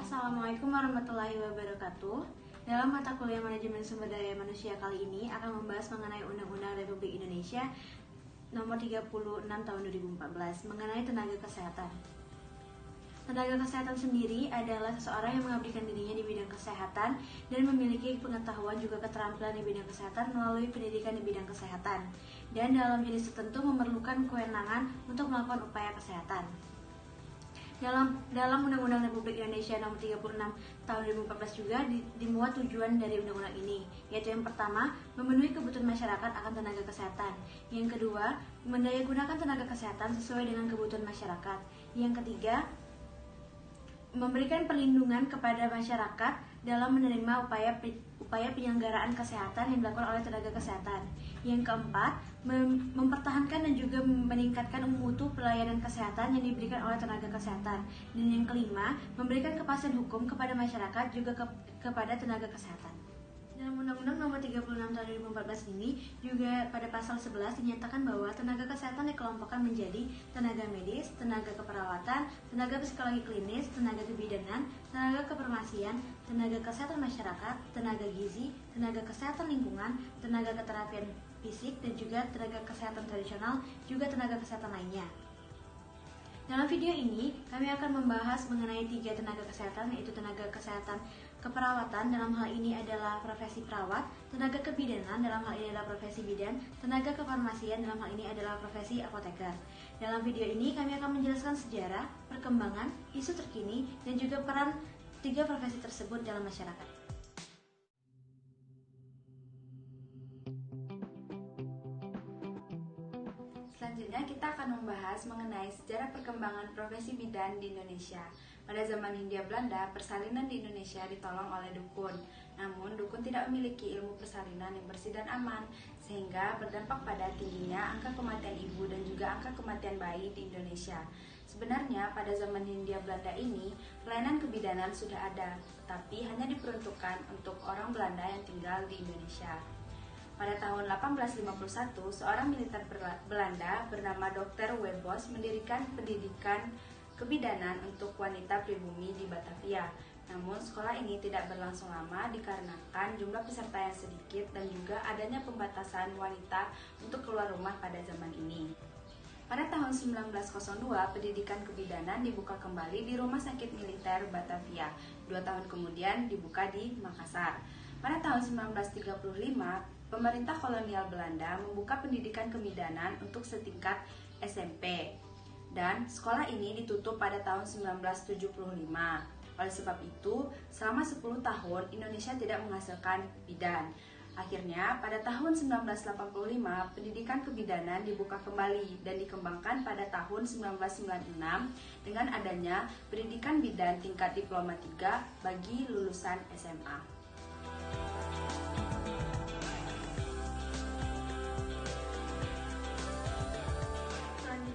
Assalamualaikum warahmatullahi wabarakatuh. Dalam mata kuliah Manajemen Sumber Daya Manusia kali ini akan membahas mengenai Undang-Undang Republik Indonesia Nomor 36 Tahun 2014 mengenai tenaga kesehatan. Tenaga kesehatan sendiri adalah seseorang yang mengabdikan dirinya di bidang kesehatan dan memiliki pengetahuan juga keterampilan di bidang kesehatan melalui pendidikan di bidang kesehatan, dan dalam jenis tertentu memerlukan kewenangan untuk melakukan upaya kesehatan. Dalam Undang-Undang Republik Indonesia Nomor 36 Tahun 2014 juga dimuat tujuan dari undang-undang ini, yaitu yang pertama, memenuhi kebutuhan masyarakat akan tenaga kesehatan. Yang kedua, mendayagunakan tenaga kesehatan sesuai dengan kebutuhan masyarakat. Yang ketiga, memberikan perlindungan kepada masyarakat dalam menerima upaya penyelenggaraan kesehatan yang dilakukan oleh tenaga kesehatan. Yang keempat, mempertahankan dan juga meningkatkan mutu pelayanan kesehatan yang diberikan oleh tenaga kesehatan. Dan yang kelima, memberikan kepastian hukum kepada masyarakat juga kepada tenaga kesehatan. Dalam Undang-Undang Nomor 36 Tahun 2014 ini juga pada pasal 11 dinyatakan bahwa tenaga kesehatan dikelompokkan menjadi tenaga medis, tenaga keperawatan, tenaga psikologi klinis, tenaga kebidanan, tenaga kefarmasian, tenaga kesehatan masyarakat, tenaga gizi, tenaga kesehatan lingkungan, tenaga keterapian fisik, dan juga tenaga kesehatan tradisional, juga tenaga kesehatan lainnya. Dalam video ini, kami akan membahas mengenai 3 tenaga kesehatan, yaitu tenaga kesehatan keperawatan, dalam hal ini adalah profesi perawat, tenaga kebidanan, dalam hal ini adalah profesi bidan, tenaga kefarmasian, dalam hal ini adalah profesi apoteker. Dalam video ini, kami akan menjelaskan sejarah, perkembangan, isu terkini, dan juga peran 3 profesi tersebut dalam masyarakat. Selanjutnya kita akan membahas mengenai sejarah perkembangan profesi bidan di Indonesia. Pada zaman Hindia Belanda, persalinan di Indonesia ditolong oleh dukun. Namun, dukun tidak memiliki ilmu persalinan yang bersih dan aman, sehingga berdampak pada tingginya angka kematian ibu dan juga angka kematian bayi di Indonesia. Sebenarnya, pada zaman Hindia Belanda ini, pelayanan kebidanan sudah ada, tetapi hanya diperuntukkan untuk orang Belanda yang tinggal di Indonesia. Pada tahun 1851, seorang militer Belanda bernama Dr. Webos mendirikan pendidikan kebidanan untuk wanita pribumi di Batavia. Namun, sekolah ini tidak berlangsung lama dikarenakan jumlah peserta yang sedikit dan juga adanya pembatasan wanita untuk keluar rumah pada zaman ini. Pada tahun 1902, pendidikan kebidanan dibuka kembali di Rumah Sakit Militer Batavia. 2 tahun kemudian dibuka di Makassar. Pada tahun 1935, pemerintah kolonial Belanda membuka pendidikan kebidanan untuk setingkat SMP, dan sekolah ini ditutup pada tahun 1975. Oleh sebab itu, selama 10 tahun Indonesia tidak menghasilkan bidan. Akhirnya, pada tahun 1985, pendidikan kebidanan dibuka kembali dan dikembangkan pada tahun 1996 dengan adanya pendidikan bidan tingkat diploma 3 bagi lulusan SMA.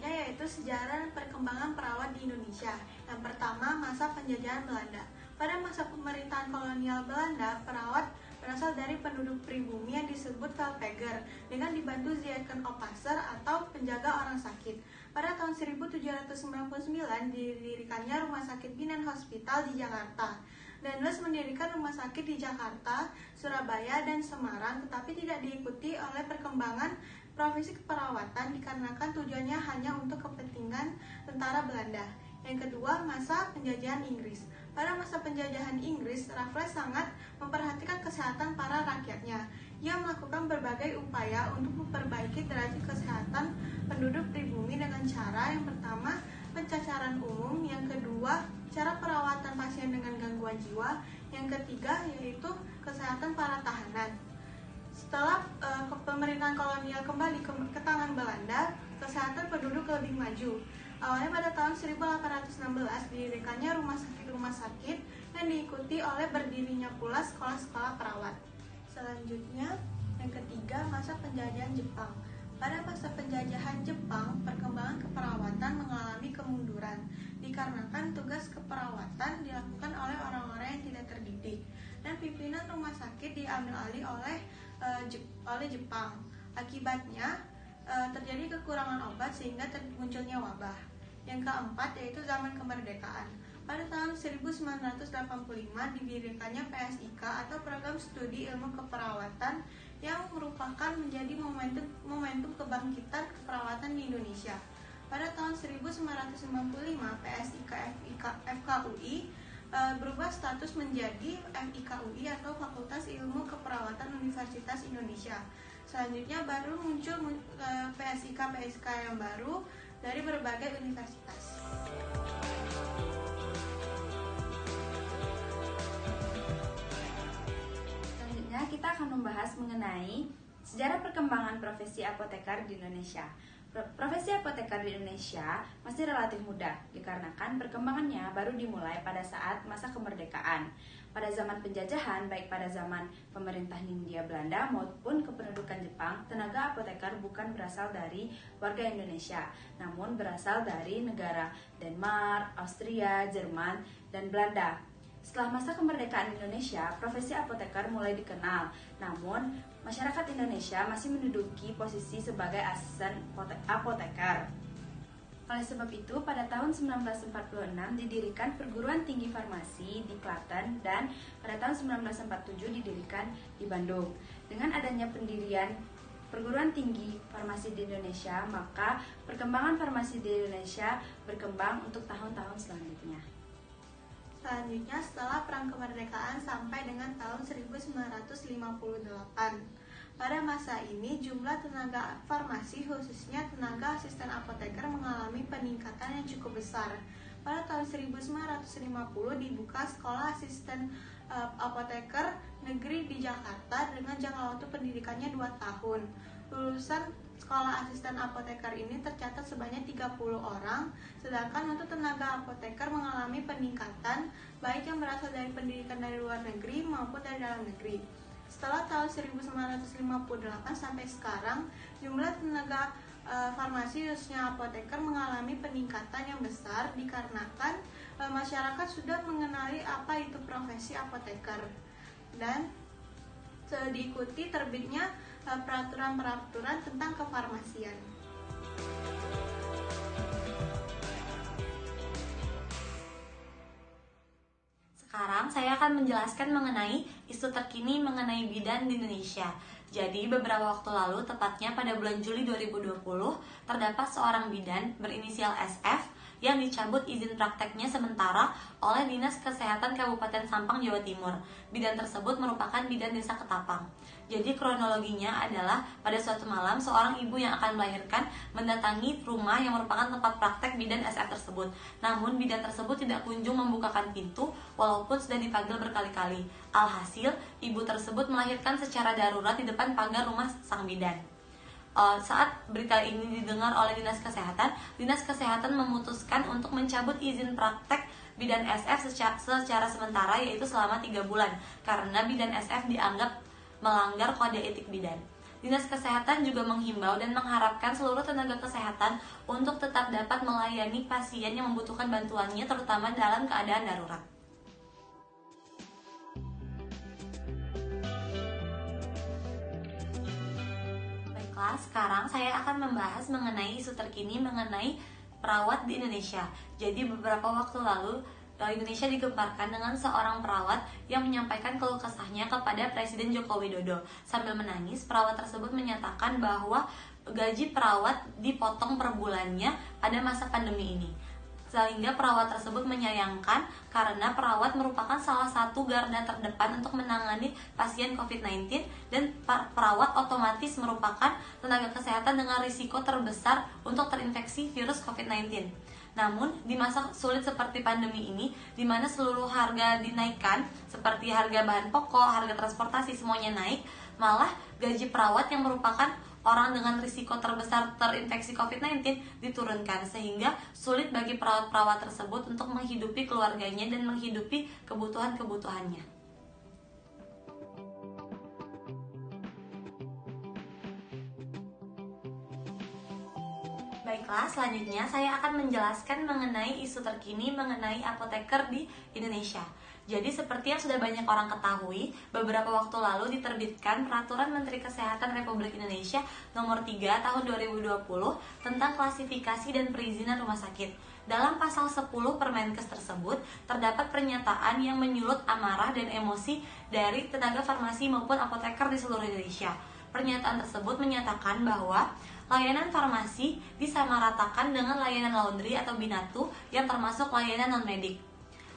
Yaitu sejarah perkembangan perawat di Indonesia. Yang pertama, masa penjajahan Belanda. Pada masa pemerintahan kolonial Belanda, perawat berasal dari penduduk pribumi yang disebut Velpeger dengan dibantu Ziekenopasser atau penjaga orang sakit. Pada tahun 1799 didirikannya Rumah Sakit Binan Hospital di Jakarta. Daenles mendirikan rumah sakit di Jakarta, Surabaya, dan Semarang, tetapi tidak diikuti oleh perkembangan profesi keperawatan dikarenakan tujuannya hanya untuk kepentingan tentara Belanda. Yang kedua, masa penjajahan Inggris. Pada masa penjajahan Inggris, Raffles sangat memperhatikan kesehatan para rakyatnya. Ia melakukan berbagai upaya untuk memperbaiki derajat kesehatan penduduk pribumi dengan cara yang pertama, pencacaran umum, yang kedua, cara perawatan pasien dengan gangguan jiwa, yang ketiga yaitu kesehatan para tahanan. Setelah pemerintahan kolonial kembali ke tangan Belanda, kesehatan penduduk lebih maju. Awalnya pada tahun 1816 didirikannya rumah sakit yang diikuti oleh berdirinya pula sekolah-sekolah perawat. Selanjutnya, yang ketiga, masa penjajahan Jepang. Pada masa penjajahan Jepang, perkembangan keperawatan mengalami kemunduran dikarenakan tugas keperawatan dilakukan oleh orang-orang yang tidak terdidik, dan pimpinan rumah sakit diambil alih oleh Jepang. Akibatnya terjadi kekurangan obat sehingga munculnya wabah. Yang keempat yaitu zaman kemerdekaan. Pada tahun 1985 didirikannya PSIK atau Program Studi Ilmu Keperawatan yang merupakan menjadi momentum kebangkitan keperawatan di Indonesia. Pada tahun 1995 PSIK FKUI berubah status menjadi FIKUI atau Fakultas Ilmu Keperawatan Universitas Indonesia. Selanjutnya baru muncul PSIK yang baru dari berbagai universitas. Selanjutnya kita akan membahas mengenai sejarah perkembangan profesi apoteker di Indonesia. Profesi apoteker di Indonesia masih relatif muda, dikarenakan perkembangannya baru dimulai pada saat masa kemerdekaan. Pada zaman penjajahan, baik pada zaman pemerintah Hindia Belanda maupun kependudukan Jepang, tenaga apoteker bukan berasal dari warga Indonesia, namun berasal dari negara Denmark, Austria, Jerman, dan Belanda. Setelah masa kemerdekaan Indonesia, profesi apoteker mulai dikenal. Namun, masyarakat Indonesia masih menduduki posisi sebagai asisten apoteker. Oleh sebab itu, pada tahun 1946 didirikan Perguruan Tinggi Farmasi di Klaten dan pada tahun 1947 didirikan di Bandung. Dengan adanya pendirian perguruan tinggi farmasi di Indonesia, maka perkembangan farmasi di Indonesia berkembang untuk tahun-tahun selanjutnya. Selanjutnya, setelah Perang Kemerdekaan sampai dengan tahun 1958. Pada masa ini, jumlah tenaga farmasi, khususnya tenaga asisten apoteker, mengalami peningkatan yang cukup besar. Pada tahun 1950 dibuka Sekolah Asisten Apoteker Negeri di Jakarta dengan jangka waktu pendidikannya 2 tahun. Lulusan Sekolah Asisten Apoteker ini tercatat sebanyak 30 orang, sedangkan untuk tenaga apoteker mengalami peningkatan baik yang berasal dari pendidikan dari luar negeri maupun dari dalam negeri. Setelah tahun 1958 sampai sekarang, jumlah tenaga farmasi khususnya apoteker mengalami peningkatan yang besar dikarenakan masyarakat sudah mengenali apa itu profesi apoteker dan diikuti terbitnya peraturan-peraturan tentang kefarmasian. Sekarang saya akan menjelaskan mengenai isu terkini mengenai bidan di Indonesia. Jadi beberapa waktu lalu, tepatnya pada bulan Juli 2020, terdapat seorang bidan berinisial SF yang dicabut izin prakteknya sementara oleh Dinas Kesehatan Kabupaten Sampang, Jawa Timur. Bidan tersebut merupakan bidan desa Ketapang. Jadi kronologinya adalah pada suatu malam seorang ibu yang akan melahirkan mendatangi rumah yang merupakan tempat praktek bidan SF tersebut. Namun bidan tersebut tidak kunjung membukakan pintu walaupun sudah dipanggil berkali-kali. Alhasil, ibu tersebut melahirkan secara darurat di depan pagar rumah sang bidan. Saat berita ini didengar oleh Dinas Kesehatan memutuskan untuk mencabut izin praktek bidan SF secara sementara, yaitu selama 3 bulan karena bidan SF dianggap melanggar kode etik bidan. Dinas Kesehatan juga menghimbau dan mengharapkan seluruh tenaga kesehatan untuk tetap dapat melayani pasien yang membutuhkan bantuannya, terutama dalam keadaan darurat. Sekarang saya akan membahas mengenai isu terkini mengenai perawat di Indonesia. Jadi beberapa waktu lalu Indonesia digemparkan dengan seorang perawat yang menyampaikan keluh kesahnya kepada Presiden Joko Widodo. Sambil menangis, perawat tersebut menyatakan bahwa gaji perawat dipotong per bulannya pada masa pandemi ini. Sehingga perawat tersebut menyayangkan karena perawat merupakan salah satu garda terdepan untuk menangani pasien COVID-19 dan perawat otomatis merupakan tenaga kesehatan dengan risiko terbesar untuk terinfeksi virus COVID-19. Namun, di masa sulit seperti pandemi ini, di mana seluruh harga dinaikkan, seperti harga bahan pokok, harga transportasi, semuanya naik, malah gaji perawat yang merupakan orang dengan risiko terbesar terinfeksi COVID-19 diturunkan, sehingga sulit bagi perawat-perawat tersebut untuk menghidupi keluarganya dan menghidupi kebutuhan-kebutuhannya. Baiklah, selanjutnya saya akan menjelaskan mengenai isu terkini mengenai apoteker di Indonesia. Jadi seperti yang sudah banyak orang ketahui, beberapa waktu lalu diterbitkan Peraturan Menteri Kesehatan Republik Indonesia Nomor 3 Tahun 2020 tentang klasifikasi dan perizinan rumah sakit. Dalam pasal 10 Permenkes tersebut, terdapat pernyataan yang menyulut amarah dan emosi dari tenaga farmasi maupun apoteker di seluruh Indonesia. Pernyataan tersebut menyatakan bahwa layanan farmasi disamaratakan dengan layanan laundry atau binatu yang termasuk layanan non-medik.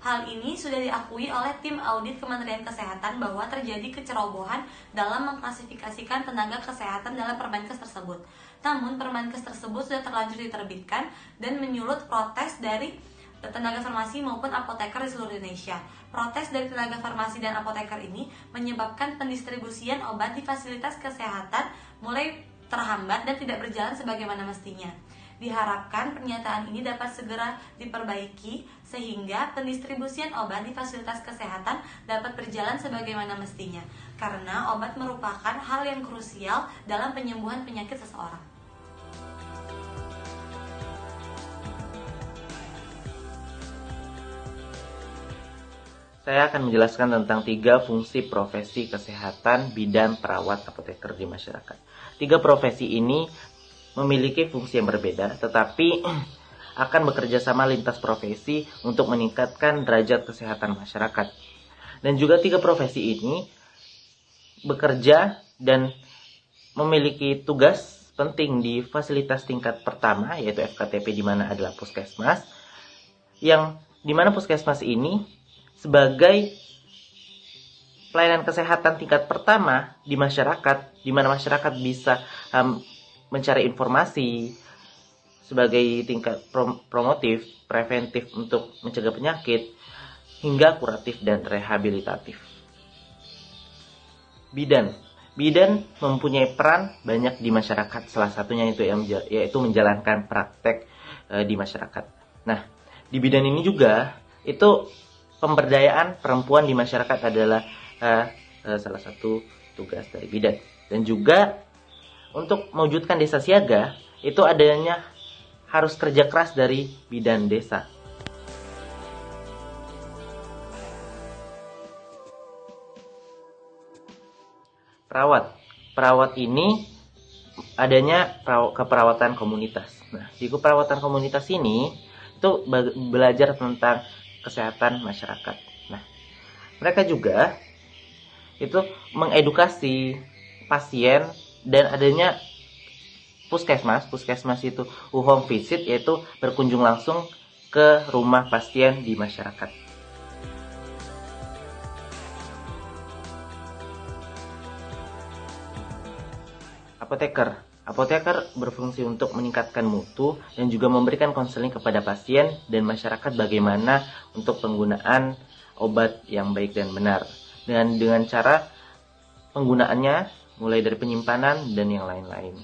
Hal ini sudah diakui oleh tim audit Kementerian Kesehatan bahwa terjadi kecerobohan dalam mengklasifikasikan tenaga kesehatan dalam Permenkes tersebut. Namun, Permenkes tersebut sudah terlanjur diterbitkan dan menyulut protes dari tenaga farmasi maupun apoteker di seluruh Indonesia. Protes dari tenaga farmasi dan apoteker ini menyebabkan pendistribusian obat di fasilitas kesehatan mulai terhambat dan tidak berjalan sebagaimana mestinya. Diharapkan pernyataan ini dapat segera diperbaiki sehingga pendistribusian obat di fasilitas kesehatan dapat berjalan sebagaimana mestinya, karena obat merupakan hal yang krusial dalam penyembuhan penyakit seseorang. Saya akan menjelaskan tentang 3 fungsi profesi kesehatan, bidan, perawat, apoteker di masyarakat. 3 profesi ini memiliki fungsi yang berbeda, tetapi akan bekerja sama lintas profesi untuk meningkatkan derajat kesehatan masyarakat. Dan juga 3 profesi ini bekerja dan memiliki tugas penting di fasilitas tingkat pertama, yaitu FKTP, di mana adalah puskesmas, yang di mana puskesmas ini sebagai pelayanan kesehatan tingkat pertama di masyarakat, di mana masyarakat bisa mencari informasi sebagai tingkat promotif, preventif untuk mencegah penyakit, hingga kuratif dan rehabilitatif. Bidan mempunyai peran banyak di masyarakat, salah satunya yaitu menjalankan praktek di masyarakat. Nah, di bidan ini juga itu pemberdayaan perempuan di masyarakat adalah salah satu tugas dari bidan. Dan juga untuk mewujudkan desa siaga, itu adanya harus kerja keras dari bidan desa. Perawat ini adanya keperawatan komunitas. Nah, di keperawatan komunitas ini itu belajar tentang kesehatan masyarakat. Nah, mereka juga itu mengedukasi pasien, dan adanya puskesmas itu home visit, yaitu berkunjung langsung ke rumah pasien di masyarakat. Apoteker berfungsi untuk meningkatkan mutu dan juga memberikan konseling kepada pasien dan masyarakat bagaimana untuk penggunaan obat yang baik dan benar, dengan cara penggunaannya mulai dari penyimpanan dan yang lain-lain.